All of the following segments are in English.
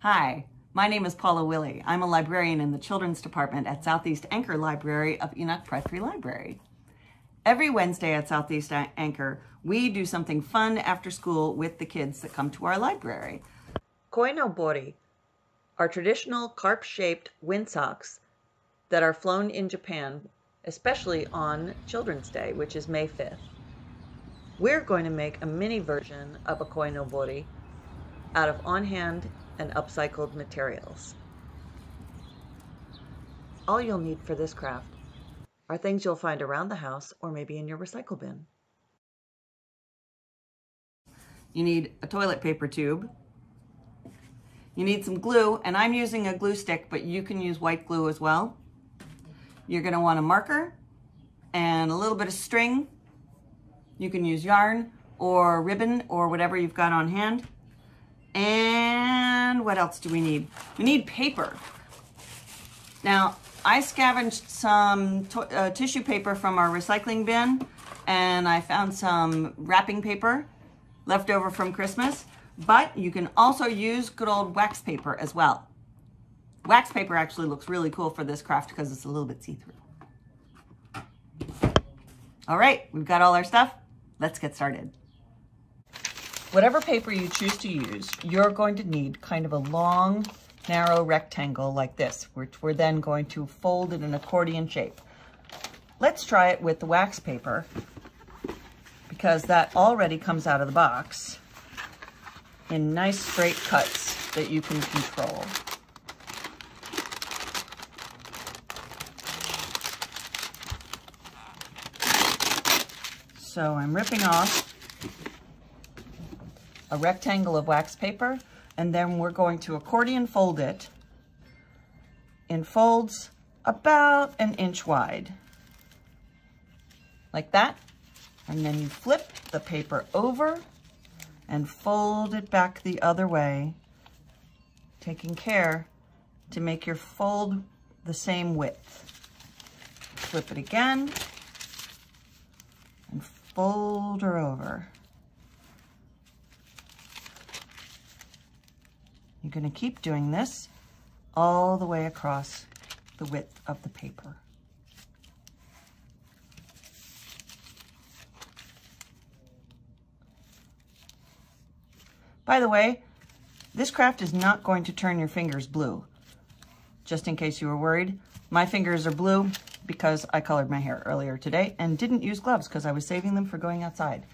Hi, my name is Paula Willey. I'm a librarian in the Children's Department at Southeast Anchor Library of Enoch Prep-Free Library. Every Wednesday at Southeast Anchor, we do something fun after school with the kids that come to our library. Koinobori are traditional carp-shaped windsocks that are flown in Japan, especially on Children's Day, which is May 5th. We're going to make a mini version of a koinobori out of on-hand and upcycled materials. All you'll need for this craft are things you'll find around the house or maybe in your recycle bin. You need a toilet paper tube. You need some glue, and I'm using a glue stick, but you can use white glue as well. You're going to want a marker and a little bit of string. You can use yarn or ribbon or whatever you've got on hand. And what else do we need? We need paper. Now, I scavenged some tissue paper from our recycling bin, and I found some wrapping paper left over from Christmas, but you can also use good old wax paper as well. Wax paper actually looks really cool for this craft because it's a little bit see-through. All right, we've got all our stuff. Let's get started. Whatever paper you choose to use, you're going to need kind of a long, narrow rectangle like this, which we're then going to fold in an accordion shape. Let's try it with the wax paper because that already comes out of the box in nice straight cuts that you can control. So I'm ripping off a rectangle of wax paper, and then we're going to accordion fold it in folds about 1 inch wide, like that. And then you flip the paper over and fold it back the other way, taking care to make your fold the same width. Flip it again and fold her over. You're going to keep doing this all the way across the width of the paper. By the way, this craft is not going to turn your fingers blue. Just in case you were worried, my fingers are blue because I colored my hair earlier today and didn't use gloves because I was saving them for going outside.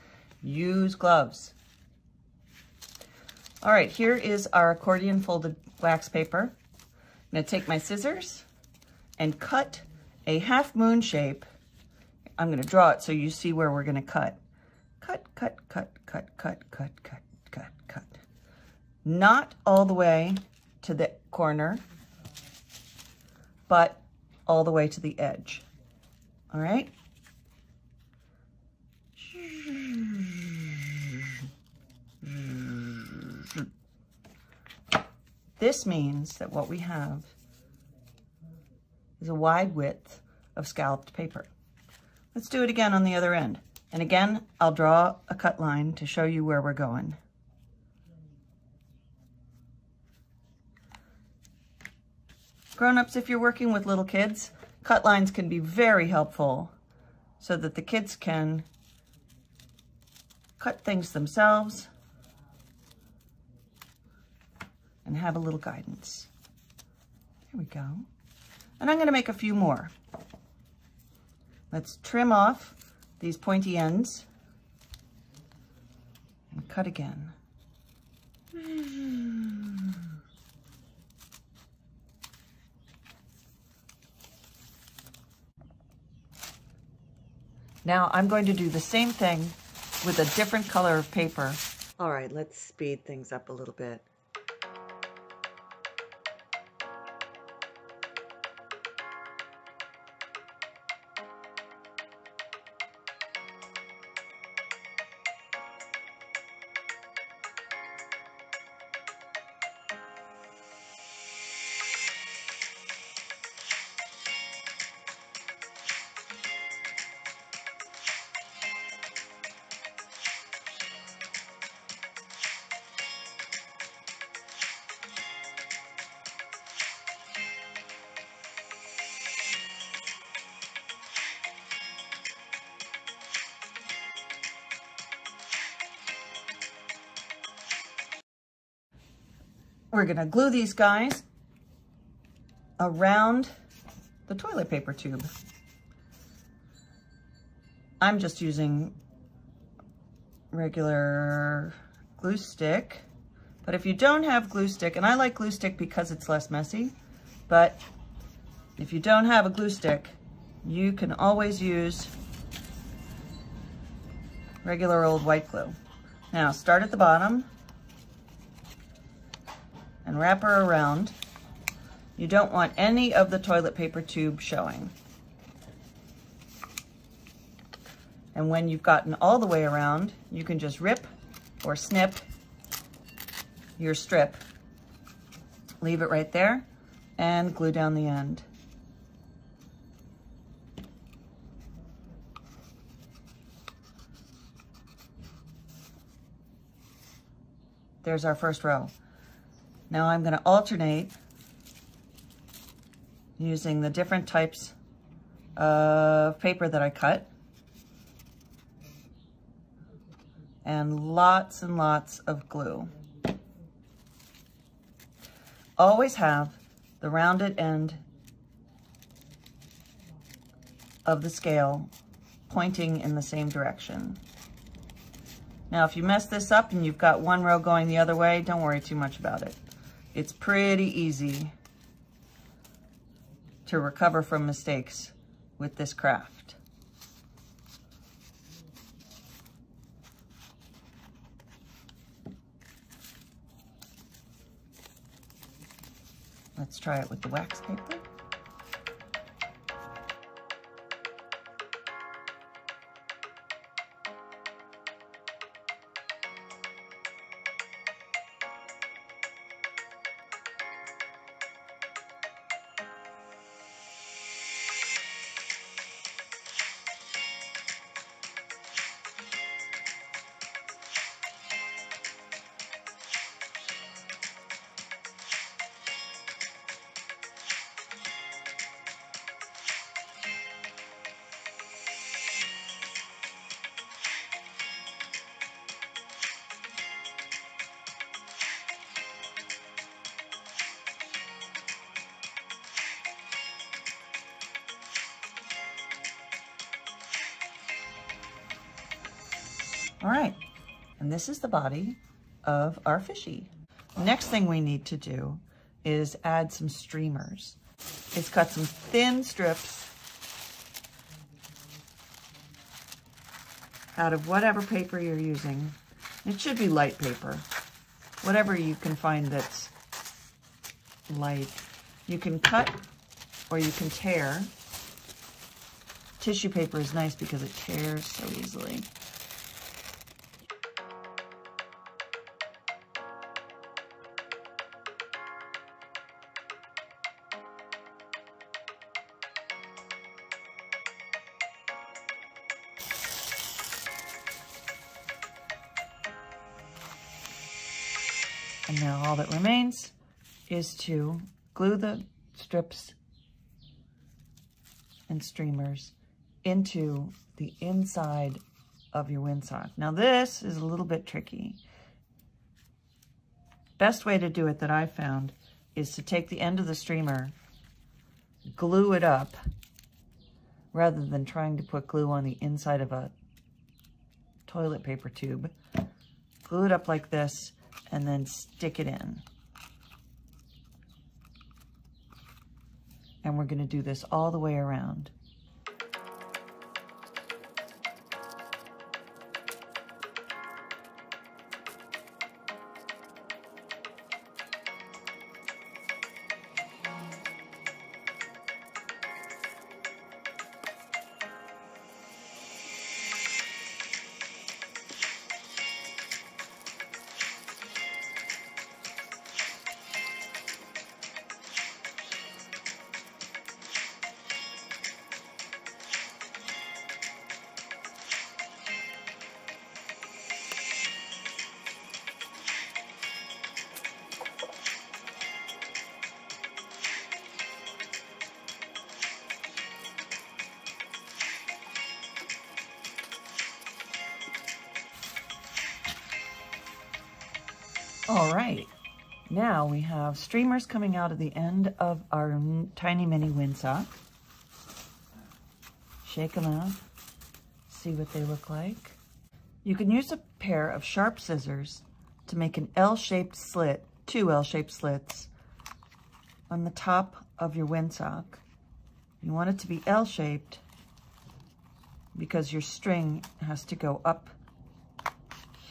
Use gloves. All right, here is our accordion folded wax paper. I'm going to take my scissors and cut a half moon shape. I'm going to draw it so you see where we're going to cut. Cut, cut, cut, cut, cut, cut, cut, cut, cut. Not all the way to the corner, but all the way to the edge. All right? This means that what we have is a wide width of scalloped paper. Let's do it again on the other end. And again, I'll draw a cut line to show you where we're going. Grown-ups, if you're working with little kids, cut lines can be very helpful so that the kids can cut things themselves and have a little guidance. There we go. And I'm going to make a few more. Let's trim off these pointy ends and cut again. Now I'm going to do the same thing with a different color of paper. All right, let's speed things up a little bit. we're gonna glue these guys around the toilet paper tube. I'm just using regular glue stick, but if you don't have glue stick, and I like glue stick because it's less messy, but if you don't have a glue stick, you can always use regular old white glue. Now start at the bottom and wrap her around. You don't want any of the toilet paper tube showing. And when you've gotten all the way around, you can just rip or snip your strip. Leave it right there and glue down the end. There's our first row. Now I'm going to alternate using the different types of paper that I cut. And lots of glue. Always have the rounded end of the scale pointing in the same direction. Now, if you mess this up and you've got one row going the other way, don't worry too much about it. It's pretty easy to recover from mistakes with this craft. Let's try it with the wax paper. All right, and this is the body of our fishy. Next thing we need to do is add some streamers. Is cut some thin strips out of whatever paper you're using. It should be light paper, whatever you can find that's light. You can cut or you can tear. Tissue paper is nice because it tears so easily. And now all that remains is to glue the strips and streamers into the inside of your windsock. Now this is a little bit tricky. Best way to do it that I've found is to take the end of the streamer, glue it up, rather than trying to put glue on the inside of a toilet paper tube. Glue it up like this, and then stick it in. And we're going to do this all the way around. Now we have streamers coming out of the end of our tiny mini windsock. Shake them out, see what they look like. You can use a pair of sharp scissors to make an L-shaped slit, 2 L-shaped slits on the top of your windsock. You want it to be L-shaped because your string has to go up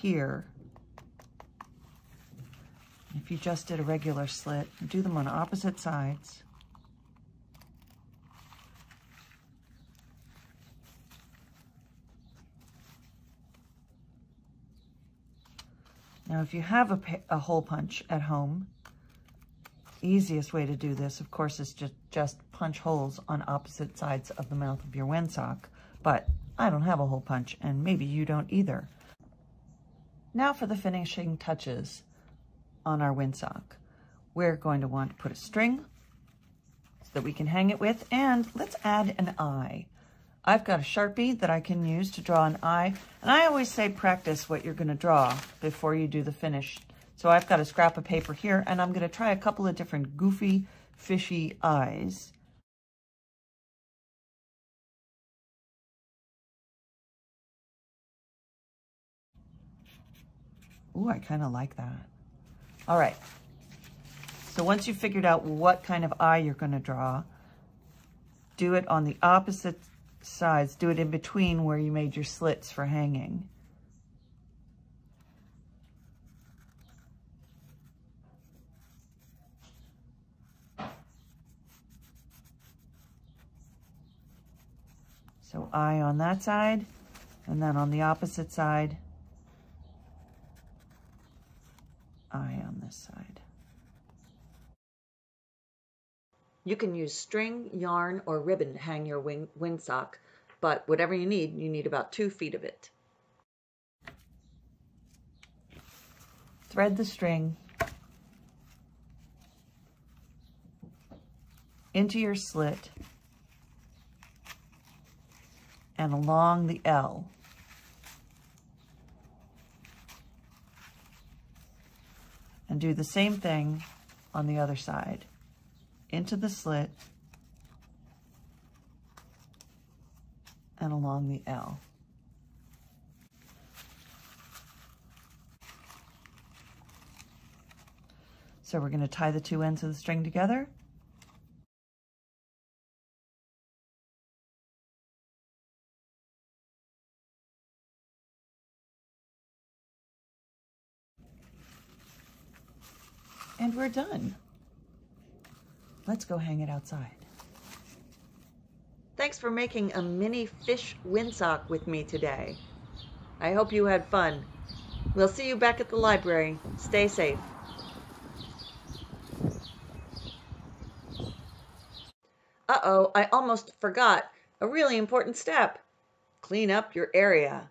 here. If you just did a regular slit, do them on opposite sides. Now, if you have a hole punch at home, easiest way to do this, of course, is just punch holes on opposite sides of the mouth of your windsock. But I don't have a hole punch, and maybe you don't either. Now for the finishing touches on our windsock. We're going to want to put a string so that we can hang it with, and let's add an eye. I've got a Sharpie that I can use to draw an eye, and I always say practice what you're going to draw before you do the finish. So I've got a scrap of paper here, and I'm going to try a couple of different goofy, fishy eyes. Ooh, I kind of like that. All right. So once you've figured out what kind of eye you're going to draw, do it on the opposite sides. Do it in between where you made your slits for hanging. So eye on that side, and then on the opposite side, eye on this side. You can use string, yarn, or ribbon to hang your windsock, but whatever you need about 2 feet of it. Thread the string into your slit and along the L. And do the same thing on the other side. Into the slit and along the L. So we're going to tie the 2 ends of the string together. And we're done. Let's go hang it outside. Thanks for making a mini fish windsock with me today. I hope you had fun. We'll see you back at the library. Stay safe. Uh-oh, I almost forgot a really important step. Clean up your area.